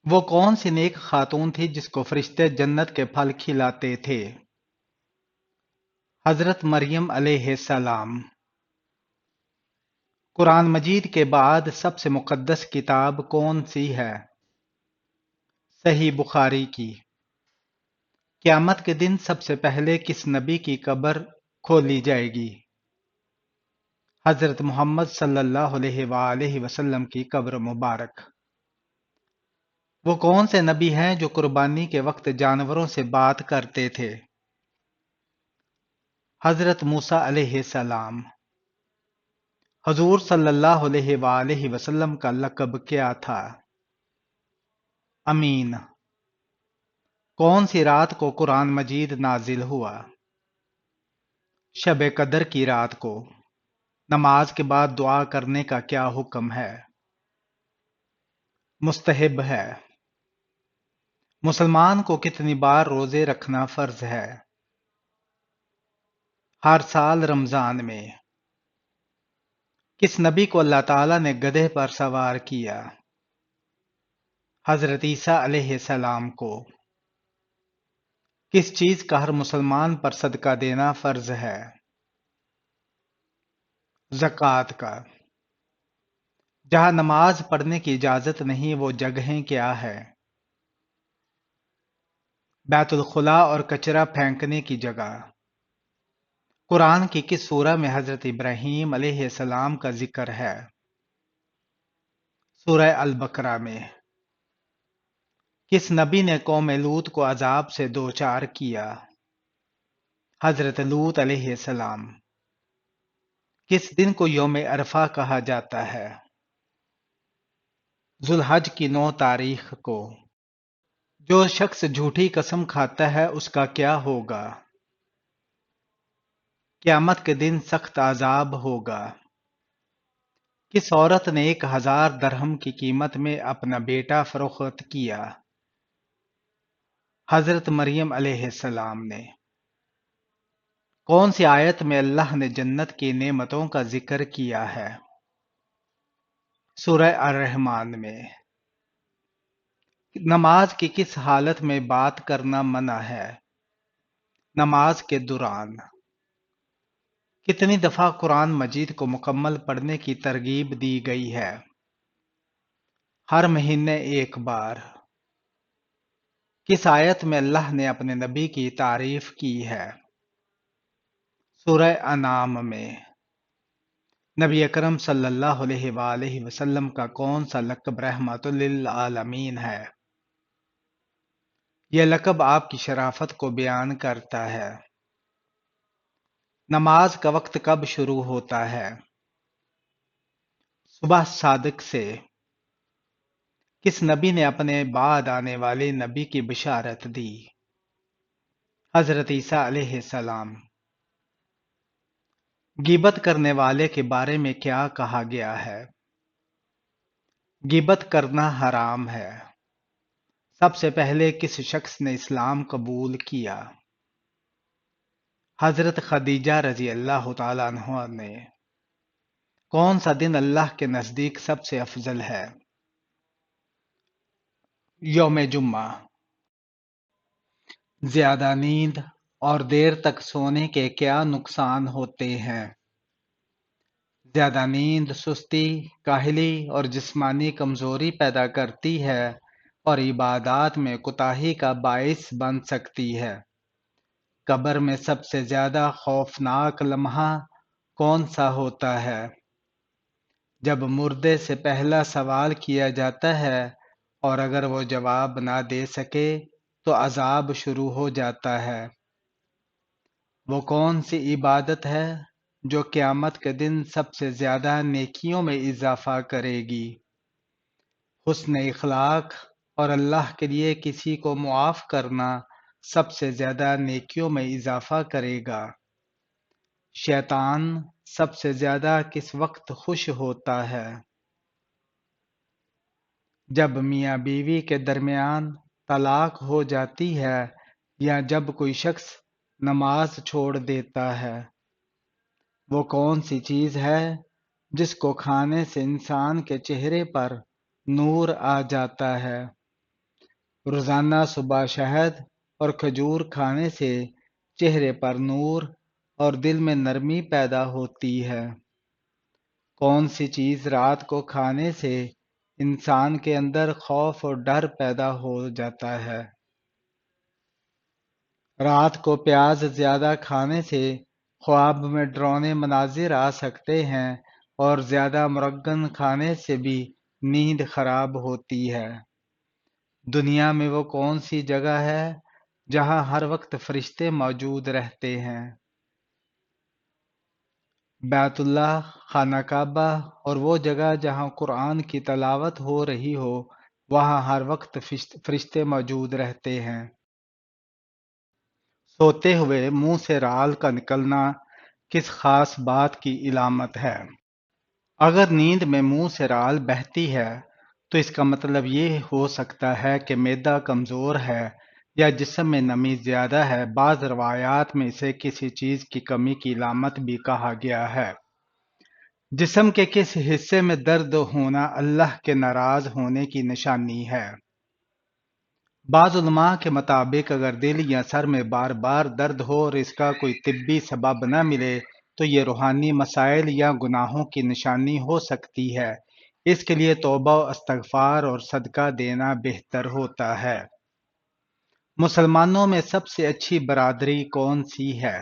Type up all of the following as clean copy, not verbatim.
وہ کون سی نیک خاتون تھی جس کو فرشتے جنت کے پھل کھلاتے تھے؟ حضرت مریم علیہ السلام۔ قرآن مجید کے بعد سب سے مقدس کتاب کون سی ہے؟ صحیح بخاری کی۔ قیامت کے دن سب سے پہلے کس نبی کی قبر کھولی جائے گی؟ حضرت محمد صلی اللہ علیہ وآلہ وسلم کی قبر مبارک۔ وہ کون سے نبی ہیں جو قربانی کے وقت جانوروں سے بات کرتے تھے؟ حضرت موسیٰ علیہ السلام۔ حضور صلی اللہ علیہ وآلہ وسلم کا لقب کیا تھا؟ امین۔ کون سی رات کو قرآن مجید نازل ہوا؟ شب قدر کی رات کو۔ نماز کے بعد دعا کرنے کا کیا حکم ہے؟ مستحب ہے۔ مسلمان کو کتنی بار روزے رکھنا فرض ہے؟ ہر سال رمضان میں۔ کس نبی کو اللہ تعالیٰ نے گدھے پر سوار کیا؟ حضرت عیسیٰ علیہ السلام کو۔ کس چیز کا ہر مسلمان پر صدقہ دینا فرض ہے؟ زکوٰۃ کا۔ جہاں نماز پڑھنے کی اجازت نہیں وہ جگہیں کیا ہے؟ بیت الخلاء اور کچرا پھینکنے کی جگہ۔ قرآن کی کس سورہ میں حضرت ابراہیم علیہ السلام کا ذکر ہے؟ سورہ البقرہ میں۔ کس نبی نے قوم لوط کو عذاب سے دوچار کیا؟ حضرت لوط علیہ السلام۔ کس دن کو یوم عرفہ کہا جاتا ہے؟ ذوالحج کی 9 تاریخ کو۔ جو شخص جھوٹی قسم کھاتا ہے اس کا کیا ہوگا؟ قیامت کے دن سخت عذاب ہوگا۔ کس عورت نے 1000 درہم کی قیمت میں اپنا بیٹا فروخت کیا؟ حضرت مریم علیہ السلام نے۔ کون سی آیت میں اللہ نے جنت کی نعمتوں کا ذکر کیا ہے؟ سورہ الرحمن میں۔ نماز کی کس حالت میں بات کرنا منع ہے؟ نماز کے دوران۔ کتنی دفعہ قرآن مجید کو مکمل پڑھنے کی ترغیب دی گئی ہے؟ ہر مہینے 1 بار۔ کس آیت میں اللہ نے اپنے نبی کی تعریف کی ہے؟ سورہ انعام میں۔ نبی اکرم صلی اللہ علیہ وآلہ وسلم کا کون سا لقب رحمت للعالمین ہے؟ یہ لقب آپ کی شرافت کو بیان کرتا ہے۔ نماز کا وقت کب شروع ہوتا ہے؟ صبح صادق سے۔ کس نبی نے اپنے بعد آنے والے نبی کی بشارت دی؟ حضرت عیسیٰ علیہ السلام۔ غیبت کرنے والے کے بارے میں کیا کہا گیا ہے؟ غیبت کرنا حرام ہے۔ سب سے پہلے کس شخص نے اسلام قبول کیا؟ حضرت خدیجہ رضی اللہ تعالیٰ عنہا نے۔ کون سا دن اللہ کے نزدیک سب سے افضل ہے؟ یوم جمعہ۔ زیادہ نیند اور دیر تک سونے کے کیا نقصان ہوتے ہیں؟ زیادہ نیند سستی، کاہلی اور جسمانی کمزوری پیدا کرتی ہے اور عبادات میں کوتاہی کا باعث بن سکتی ہے۔ قبر میں سب سے زیادہ خوفناک لمحہ کون سا ہوتا ہے؟ جب مردے سے پہلا سوال کیا جاتا ہے اور اگر وہ جواب نہ دے سکے تو عذاب شروع ہو جاتا ہے۔ وہ کون سی عبادت ہے جو قیامت کے دن سب سے زیادہ نیکیوں میں اضافہ کرے گی؟ حسن اخلاق اور اللہ کے لیے کسی کو معاف کرنا سب سے زیادہ نیکیوں میں اضافہ کرے گا۔ شیطان سب سے زیادہ کس وقت خوش ہوتا ہے؟ جب میاں بیوی کے درمیان طلاق ہو جاتی ہے یا جب کوئی شخص نماز چھوڑ دیتا ہے۔ وہ کون سی چیز ہے جس کو کھانے سے انسان کے چہرے پر نور آ جاتا ہے؟ روزانہ صبح شہد اور کھجور کھانے سے چہرے پر نور اور دل میں نرمی پیدا ہوتی ہے۔ کون سی چیز رات کو کھانے سے انسان کے اندر خوف اور ڈر پیدا ہو جاتا ہے؟ رات کو پیاز زیادہ کھانے سے خواب میں ڈراؤنے مناظر آ سکتے ہیں، اور زیادہ مرغن کھانے سے بھی نیند خراب ہوتی ہے۔ دنیا میں وہ کون سی جگہ ہے جہاں ہر وقت فرشتے موجود رہتے ہیں؟ بیت اللہ، خانہ کعبہ اور وہ جگہ جہاں قرآن کی تلاوت ہو رہی ہو، وہاں ہر وقت فرشتے موجود رہتے ہیں۔ سوتے ہوئے منہ سے رال کا نکلنا کس خاص بات کی علامت ہے؟ اگر نیند میں منہ سے رال بہتی ہے تو اس کا مطلب یہ ہو سکتا ہے کہ معدہ کمزور ہے یا جسم میں نمی زیادہ ہے۔ بعض روایات میں اسے کسی چیز کی کمی کی علامت بھی کہا گیا ہے۔ جسم کے کس حصے میں درد ہونا اللہ کے ناراض ہونے کی نشانی ہے؟ بعض علماء کے مطابق اگر دل یا سر میں بار بار درد ہو اور اس کا کوئی طبی سبب نہ ملے تو یہ روحانی مسائل یا گناہوں کی نشانی ہو سکتی ہے۔ اس کے لیے توبہ و استغفار اور صدقہ دینا بہتر ہوتا ہے۔ مسلمانوں میں سب سے اچھی برادری کون سی ہے؟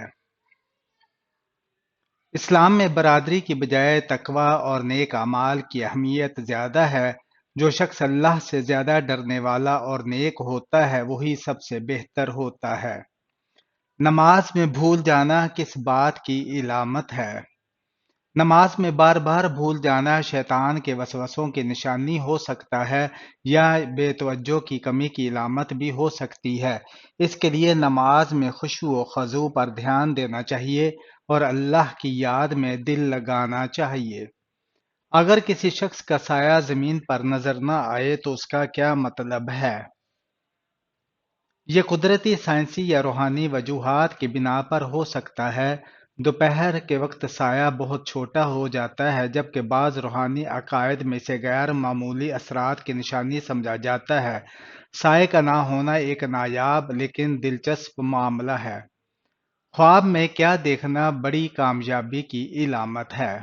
اسلام میں برادری کی بجائے تقوی اور نیک اعمال کی اہمیت زیادہ ہے۔ جو شخص اللہ سے زیادہ ڈرنے والا اور نیک ہوتا ہے وہی سب سے بہتر ہوتا ہے۔ نماز میں بھول جانا کس بات کی علامت ہے؟ نماز میں بار بار بھول جانا شیطان کے وسوسوں کی نشانی ہو سکتا ہے یا بے توجہ کی کمی کی علامت بھی ہو سکتی ہے۔ اس کے لیے نماز میں خشوع و خضوع پر دھیان دینا چاہیے اور اللہ کی یاد میں دل لگانا چاہیے۔ اگر کسی شخص کا سایہ زمین پر نظر نہ آئے تو اس کا کیا مطلب ہے؟ یہ قدرتی، سائنسی یا روحانی وجوہات کی بنا پر ہو سکتا ہے۔ دوپہر کے وقت سایہ بہت چھوٹا ہو جاتا ہے، جبکہ بعض روحانی عقائد میں اسے غیر معمولی اثرات کی نشانی سمجھا جاتا ہے۔ سائے کا نہ ہونا ایک نایاب لیکن دلچسپ معاملہ ہے۔ خواب میں کیا دیکھنا بڑی کامیابی کی علامت ہے؟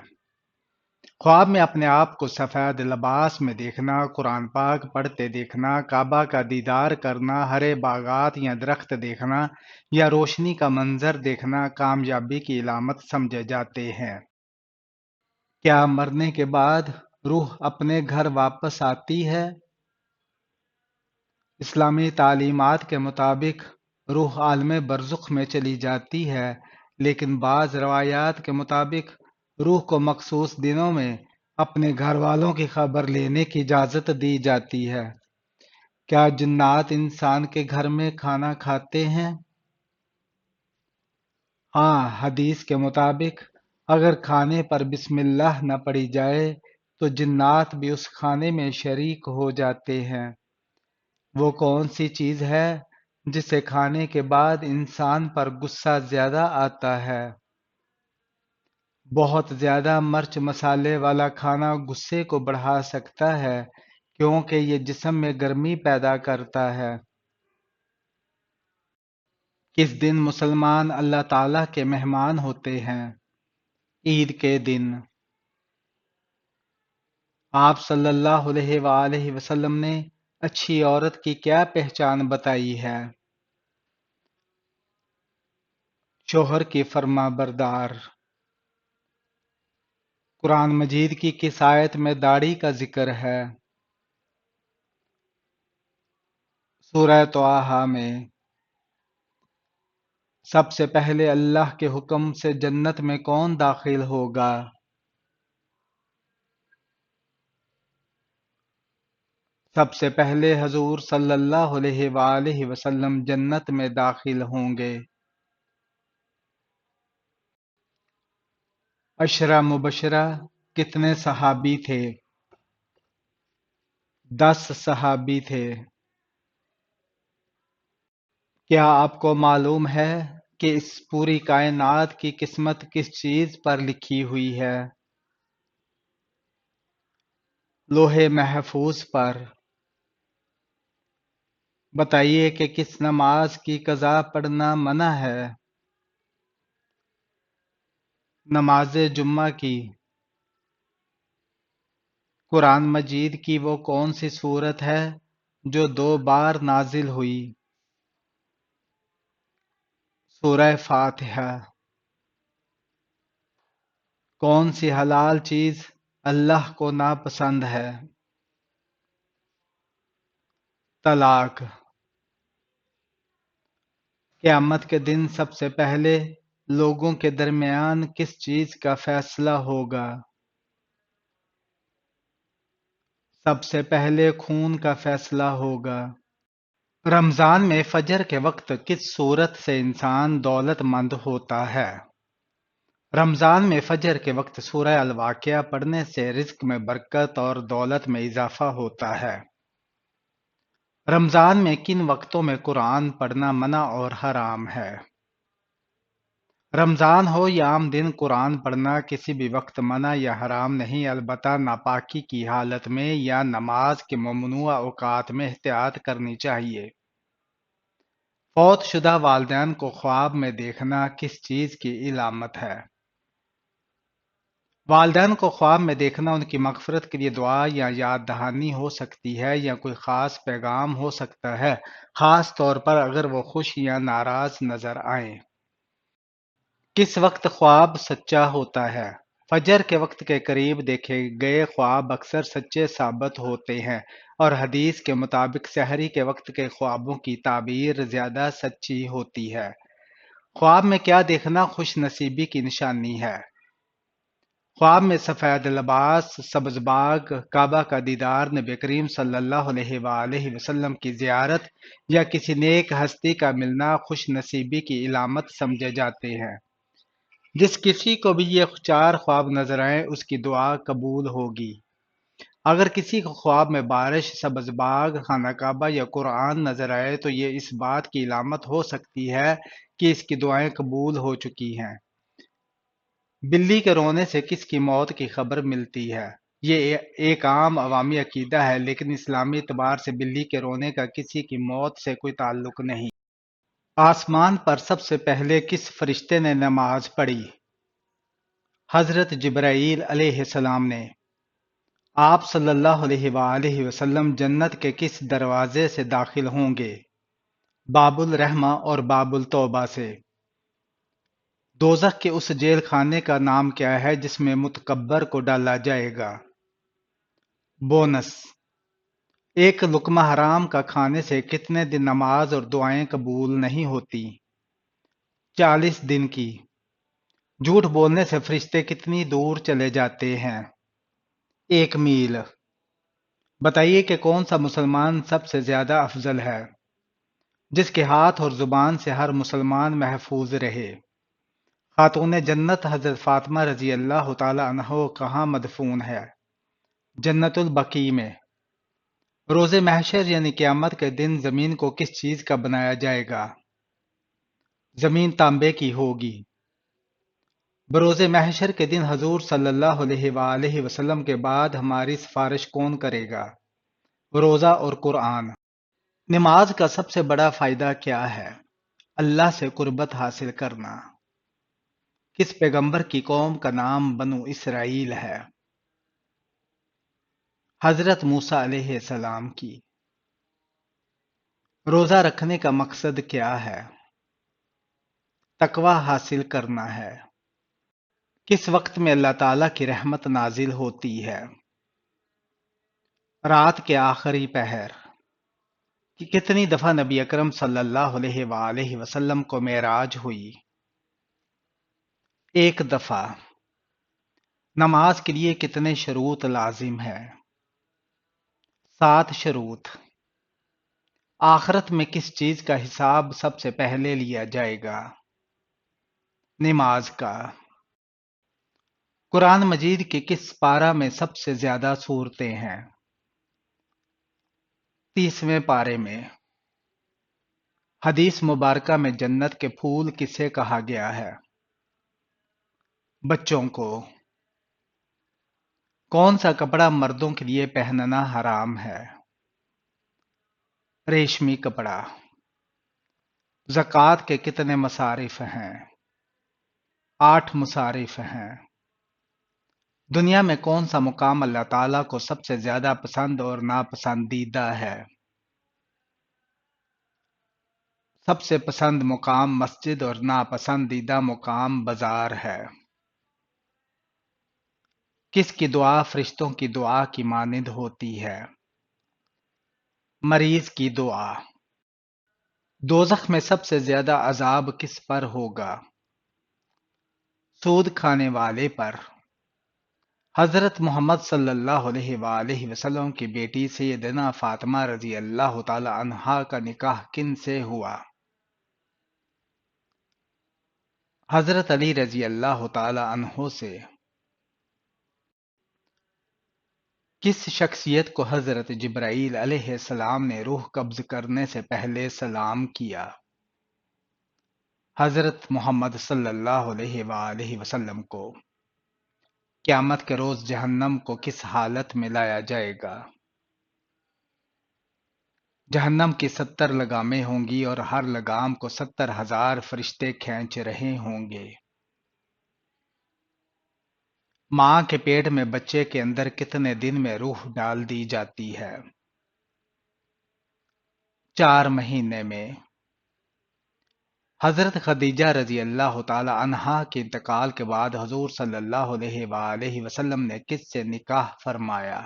خواب میں اپنے آپ کو سفید لباس میں دیکھنا، قرآن پاک پڑھتے دیکھنا، کعبہ کا دیدار کرنا، ہرے باغات یا درخت دیکھنا یا روشنی کا منظر دیکھنا کامیابی کی علامت سمجھے جاتے ہیں۔ کیا مرنے کے بعد روح اپنے گھر واپس آتی ہے؟ اسلامی تعلیمات کے مطابق روح عالم برزخ میں چلی جاتی ہے، لیکن بعض روایات کے مطابق روح کو مخصوص دنوں میں اپنے گھر والوں کی خبر لینے کی اجازت دی جاتی ہے۔ کیا جنات انسان کے گھر میں کھانا کھاتے ہیں؟ ہاں، حدیث کے مطابق اگر کھانے پر بسم اللہ نہ پڑھی جائے تو جنات بھی اس کھانے میں شریک ہو جاتے ہیں۔ وہ کون سی چیز ہے جسے کھانے کے بعد انسان پر غصہ زیادہ آتا ہے؟ بہت زیادہ مرچ مسالے والا کھانا غصے کو بڑھا سکتا ہے کیونکہ یہ جسم میں گرمی پیدا کرتا ہے۔ کس دن مسلمان اللہ تعالیٰ کے مہمان ہوتے ہیں؟ عید کے دن۔ آپ صلی اللہ علیہ وآلہ وسلم نے اچھی عورت کی کیا پہچان بتائی ہے؟ شوہر کی فرما بردار۔ قرآن مجید کی کس آیت میں داڑھی کا ذکر ہے؟ سورہ طٰہٰ میں۔ سب سے پہلے اللہ کے حکم سے جنت میں کون داخل ہوگا؟ سب سے پہلے حضور صلی اللہ علیہ وآلہ وسلم جنت میں داخل ہوں گے۔ عشرہ مبشرہ کتنے صحابی تھے؟ 10 صحابی تھے۔ کیا آپ کو معلوم ہے کہ اس پوری کائنات کی قسمت کس چیز پر لکھی ہوئی ہے؟ لوح محفوظ پر۔ بتائیے کہ کس نماز کی قضا پڑھنا منع ہے؟ نماز جمعہ کی۔ قرآن مجید کی وہ کون سی سورت ہے جو 2 بار نازل ہوئی؟ سورہ فاتحہ۔ کون سی حلال چیز اللہ کو ناپسند ہے؟ طلاق۔ قیامت کے دن سب سے پہلے لوگوں کے درمیان کس چیز کا فیصلہ ہوگا؟ سب سے پہلے خون کا فیصلہ ہوگا۔ رمضان میں فجر کے وقت کس صورت سے انسان دولت مند ہوتا ہے؟ رمضان میں فجر کے وقت سورہ الواقعہ پڑھنے سے رزق میں برکت اور دولت میں اضافہ ہوتا ہے۔ رمضان میں کن وقتوں میں قرآن پڑھنا منع اور حرام ہے؟ رمضان ہو یا عام دن قرآن پڑھنا کسی بھی وقت منع یا حرام نہیں، البتہ ناپاکی کی حالت میں یا نماز کے ممنوع اوقات میں احتیاط کرنی چاہیے۔ فوت شدہ والدین کو خواب میں دیکھنا کس چیز کی علامت ہے؟ والدین کو خواب میں دیکھنا ان کی مغفرت کے لیے دعا یا یاد دہانی ہو سکتی ہے، یا کوئی خاص پیغام ہو سکتا ہے، خاص طور پر اگر وہ خوش یا ناراض نظر آئیں۔ کس وقت خواب سچا ہوتا ہے؟ فجر کے وقت کے قریب دیکھے گئے خواب اکثر سچے ثابت ہوتے ہیں، اور حدیث کے مطابق سحری کے وقت کے خوابوں کی تعبیر زیادہ سچی ہوتی ہے۔ خواب میں کیا دیکھنا خوش نصیبی کی نشانی ہے؟ خواب میں سفید لباس، سبز باغ، کعبہ کا دیدار، نبی کریم صلی اللہ علیہ وآلہ وسلم کی زیارت یا کسی نیک ہستی کا ملنا خوش نصیبی کی علامت سمجھے جاتے ہیں۔ جس کسی کو بھی یہ 4 خواب نظر آئیں اس کی دعا قبول ہوگی۔ اگر کسی کو خواب میں بارش، سبز باغ، خانہ کعبہ یا قرآن نظر آئے تو یہ اس بات کی علامت ہو سکتی ہے کہ اس کی دعائیں قبول ہو چکی ہیں۔ بلی کے رونے سے کس کی موت کی خبر ملتی ہے؟ یہ ایک عام عوامی عقیدہ ہے، لیکن اسلامی اعتبار سے بلی کے رونے کا کسی کی موت سے کوئی تعلق نہیں۔ آسمان پر سب سے پہلے کس فرشتے نے نماز پڑھی؟ حضرت جبرائیل علیہ السلام نے۔ آپ صلی اللہ علیہ وآلہ وسلم جنت کے کس دروازے سے داخل ہوں گے؟ باب الرحمہ اور باب التوبہ سے۔ دوزخ کے اس جیل خانے کا نام کیا ہے جس میں متکبر کو ڈالا جائے گا؟ بونس۔ ایک لقمہ حرام کا کھانے سے کتنے دن نماز اور دعائیں قبول نہیں ہوتی؟ 40 دن کی۔ جھوٹ بولنے سے فرشتے کتنی دور چلے جاتے ہیں؟ 1 میل۔ بتائیے کہ کون سا مسلمان سب سے زیادہ افضل ہے؟ جس کے ہاتھ اور زبان سے ہر مسلمان محفوظ رہے۔ خاتون جنت حضرت فاطمہ رضی اللہ تعالی عنہ کہاں مدفون ہے؟ جنت البقیع میں۔ روز محشر یعنی قیامت کے دن زمین کو کس چیز کا بنایا جائے گا؟ زمین تانبے کی ہوگی۔ بروز محشر کے دن حضور صلی اللہ علیہ وآلہ وسلم کے بعد ہماری سفارش کون کرے گا؟ روزہ اور قرآن۔ نماز کا سب سے بڑا فائدہ کیا ہے؟ اللہ سے قربت حاصل کرنا۔ کس پیغمبر کی قوم کا نام بنو اسرائیل ہے؟ حضرت موسیٰ علیہ السلام کی۔ روزہ رکھنے کا مقصد کیا ہے؟ تقوی حاصل کرنا ہے۔ کس وقت میں اللہ تعالیٰ کی رحمت نازل ہوتی ہے؟ رات کے آخری پہر۔ کہ کتنی دفعہ نبی اکرم صلی اللہ علیہ وآلہ وسلم کو معراج ہوئی؟ 1 دفعہ۔ نماز کے لیے کتنے شروط لازم ہے؟ 7 شروط۔ آخرت میں کس چیز کا حساب سب سے پہلے لیا جائے گا؟ نماز کا۔ قرآن مجید کے کس پارہ میں سب سے زیادہ سورتیں ہیں؟ 30ویں پارے میں۔ حدیث مبارکہ میں جنت کے پھول کسے کہا گیا ہے؟ بچوں کو۔ کون سا کپڑا مردوں کے لیے پہننا حرام ہے؟ ریشمی کپڑا۔ زکوٰۃ کے کتنے مصارف ہیں؟ 8 مصارف ہیں۔ دنیا میں کون سا مقام اللہ تعالیٰ کو سب سے زیادہ پسند اور ناپسندیدہ ہے؟ سب سے پسند مقام مسجد اور ناپسندیدہ مقام بازار ہے۔ کس کی دعا فرشتوں کی دعا کی مانند ہوتی ہے؟ مریض کی دعا۔ دوزخ میں سب سے زیادہ عذاب کس پر ہوگا؟ سود کھانے والے پر۔ حضرت محمد صلی اللہ علیہ وآلہ وسلم کی بیٹی سیدنا فاطمہ رضی اللہ تعالی عنہا کا نکاح کن سے ہوا؟ حضرت علی رضی اللہ تعالی عنہ سے۔ کس شخصیت کو حضرت جبرائیل علیہ السلام نے روح قبض کرنے سے پہلے سلام کیا؟ حضرت محمد صلی اللہ علیہ وآلہ وسلم کو۔ قیامت کے روز جہنم کو کس حالت میں لایا جائے گا؟ جہنم کی 70 لگامیں ہوں گی اور ہر لگام کو 70,000 فرشتے کھینچ رہے ہوں گے۔ ماں کے پیٹ میں بچے کے اندر کتنے دن میں روح ڈال دی جاتی ہے؟ 4 مہینے میں۔ حضرت خدیجہ رضی اللہ تعالی عنہا کے انتقال کے بعد حضور صلی اللہ علیہ وآلہ وسلم نے کس سے نکاح فرمایا؟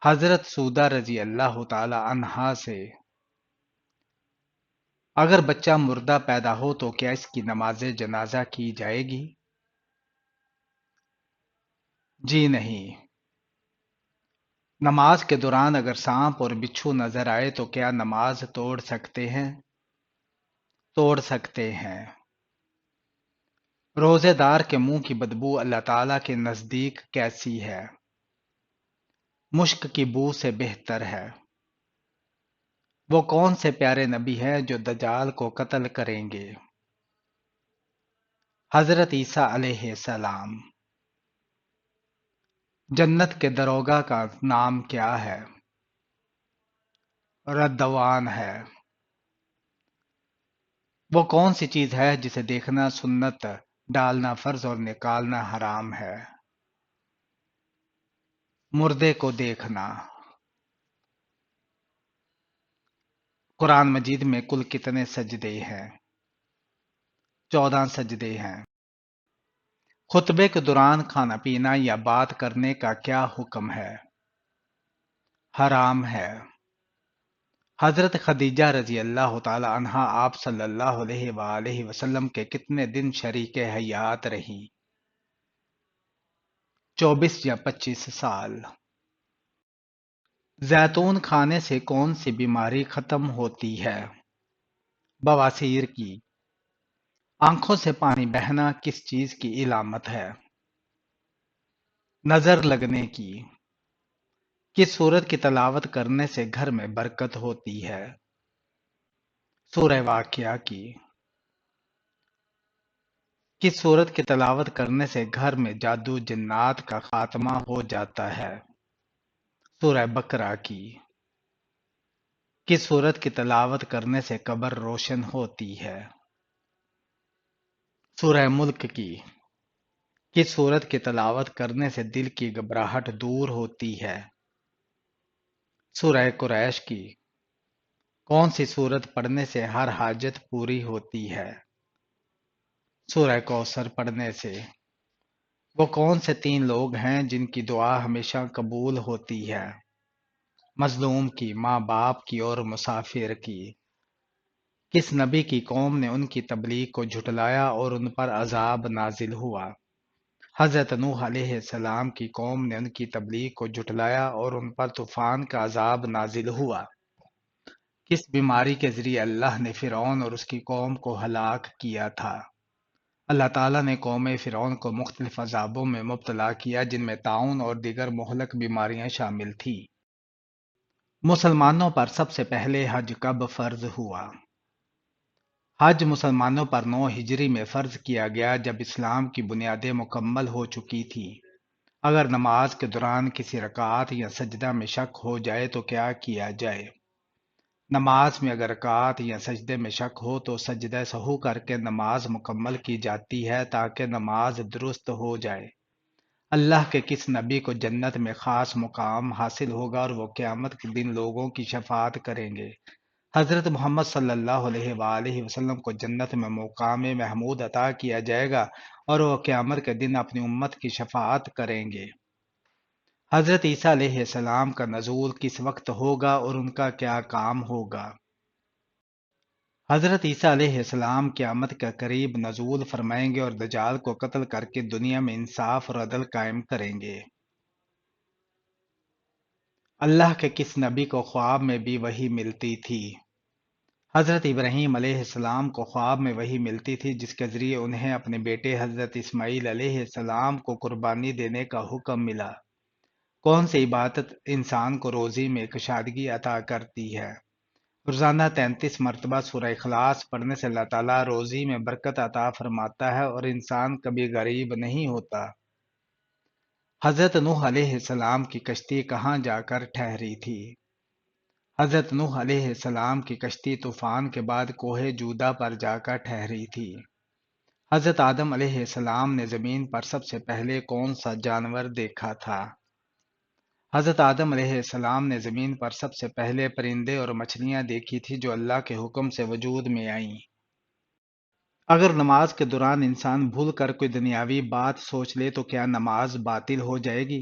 حضرت سودہ رضی اللہ تعالی عنہا سے۔ اگر بچہ مردہ پیدا ہو تو کیا اس کی نماز جنازہ کی جائے گی؟ جی نہیں۔ نماز کے دوران اگر سانپ اور بچھو نظر آئے تو کیا نماز توڑ سکتے ہیں؟ توڑ سکتے ہیں۔ روزے دار کے منہ کی بدبو اللہ تعالیٰ کے نزدیک کیسی ہے؟ مشک کی بو سے بہتر ہے۔ وہ کون سے پیارے نبی ہیں جو دجال کو قتل کریں گے؟ حضرت عیسیٰ علیہ السلام۔ جنت کے دروگا کا نام کیا ہے؟ ردوان ہے۔ وہ کون سی چیز ہے جسے دیکھنا سنت، ڈالنا فرض اور نکالنا حرام ہے؟ مردے کو دیکھنا۔ قرآن مجید میں کل کتنے سجدے ہیں؟ 14 سجدے ہیں۔ خطبے کے دوران کھانا پینا یا بات کرنے کا کیا حکم ہے؟ حرام ہے۔ حضرت خدیجہ رضی اللہ تعالی عنہا آپ صلی اللہ علیہ وآلہ وسلم کے کتنے دن شریک حیات رہی؟ 24 یا 25 سال۔ زیتون کھانے سے کون سی بیماری ختم ہوتی ہے؟ بواسیر کی۔ آنکھوں سے پانی بہنا کس چیز کی علامت ہے؟ نظر لگنے کی۔ کس سورت کی تلاوت کرنے سے گھر میں برکت ہوتی ہے؟ سورہ واقعہ کی۔ کس سورت کی تلاوت کرنے سے گھر میں جادو جنات کا خاتمہ ہو جاتا ہے؟ سورہ بقرہ کی۔ کس سورت کی تلاوت کرنے سے قبر روشن ہوتی ہے؟ سورہ ملک کی۔ کس سورت کی تلاوت کرنے سے دل کی گھبراہٹ دور ہوتی ہے؟ سورہ قریش کی۔ کون سی سورت پڑھنے سے ہر حاجت پوری ہوتی ہے؟ سورہ کوثر پڑھنے سے۔ وہ کون سے 3 لوگ ہیں جن کی دعا ہمیشہ قبول ہوتی ہے؟ مظلوم کی، ماں باپ کی اور مسافر کی۔ کس نبی کی قوم نے ان کی تبلیغ کو جھٹلایا اور ان پر عذاب نازل ہوا؟ حضرت نوح علیہ السلام کی قوم نے ان کی تبلیغ کو جھٹلایا اور ان پر طوفان کا عذاب نازل ہوا۔ کس بیماری کے ذریعے اللہ نے فرعون اور اس کی قوم کو ہلاک کیا تھا؟ اللہ تعالیٰ نے قوم فرعون کو مختلف عذابوں میں مبتلا کیا جن میں طاعون اور دیگر مہلک بیماریاں شامل تھیں۔ مسلمانوں پر سب سے پہلے حج کب فرض ہوا؟ حج مسلمانوں پر 9 ہجری میں فرض کیا گیا جب اسلام کی بنیادیں مکمل ہو چکی تھی۔ اگر نماز کے دوران کسی رکعت یا سجدہ میں شک ہو جائے تو کیا کیا جائے؟ نماز میں اگر رکعت یا سجدے میں شک ہو تو سجدہ سہو کر کے نماز مکمل کی جاتی ہے تاکہ نماز درست ہو جائے۔ اللہ کے کس نبی کو جنت میں خاص مقام حاصل ہوگا اور وہ قیامت کے دن لوگوں کی شفاعت کریں گے؟ حضرت محمد صلی اللہ علیہ وآلہ وسلم کو جنت میں مقام محمود عطا کیا جائے گا اور وہ قیامت کے دن اپنی امت کی شفاعت کریں گے۔ حضرت عیسیٰ علیہ السلام کا نزول کس وقت ہوگا اور ان کا کیا کام ہوگا؟ حضرت عیسیٰ علیہ السلام قیامت کے قریب نزول فرمائیں گے اور دجال کو قتل کر کے دنیا میں انصاف اور عدل قائم کریں گے۔ اللہ کے کس نبی کو خواب میں بھی وحی ملتی تھی؟ حضرت ابراہیم علیہ السلام کو خواب میں وحی ملتی تھی جس کے ذریعے انہیں اپنے بیٹے حضرت اسماعیل علیہ السلام کو قربانی دینے کا حکم ملا۔ کون سی عبادت انسان کو روزی میں کشادگی عطا کرتی ہے؟ روزانہ 33 مرتبہ سورہ اخلاص پڑھنے سے اللہ تعالیٰ روزی میں برکت عطا فرماتا ہے اور انسان کبھی غریب نہیں ہوتا۔ حضرت نوح علیہ السلام کی کشتی کہاں جا کر ٹھہری تھی؟ حضرت نوح علیہ السلام کی کشتی طوفان کے بعد کوہ جودہ پر جا کر ٹھہری تھی۔ حضرت آدم علیہ السلام نے زمین پر سب سے پہلے کون سا جانور دیکھا تھا؟ حضرت آدم علیہ السلام نے زمین پر سب سے پہلے پرندے اور مچھلیاں دیکھی تھی جو اللہ کے حکم سے وجود میں آئیں۔ اگر نماز کے دوران انسان بھول کر کوئی دنیاوی بات سوچ لے تو کیا نماز باطل ہو جائے گی؟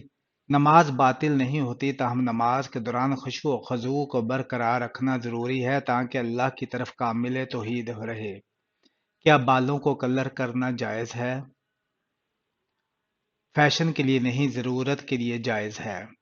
نماز باطل نہیں ہوتی، تاہم نماز کے دوران خشوع و خضوع کو برقرار رکھنا ضروری ہے تاکہ اللہ کی طرف کامل توحید رہے۔ کیا بالوں کو کلر کرنا جائز ہے؟ فیشن کے لیے نہیں، ضرورت کے لیے جائز ہے۔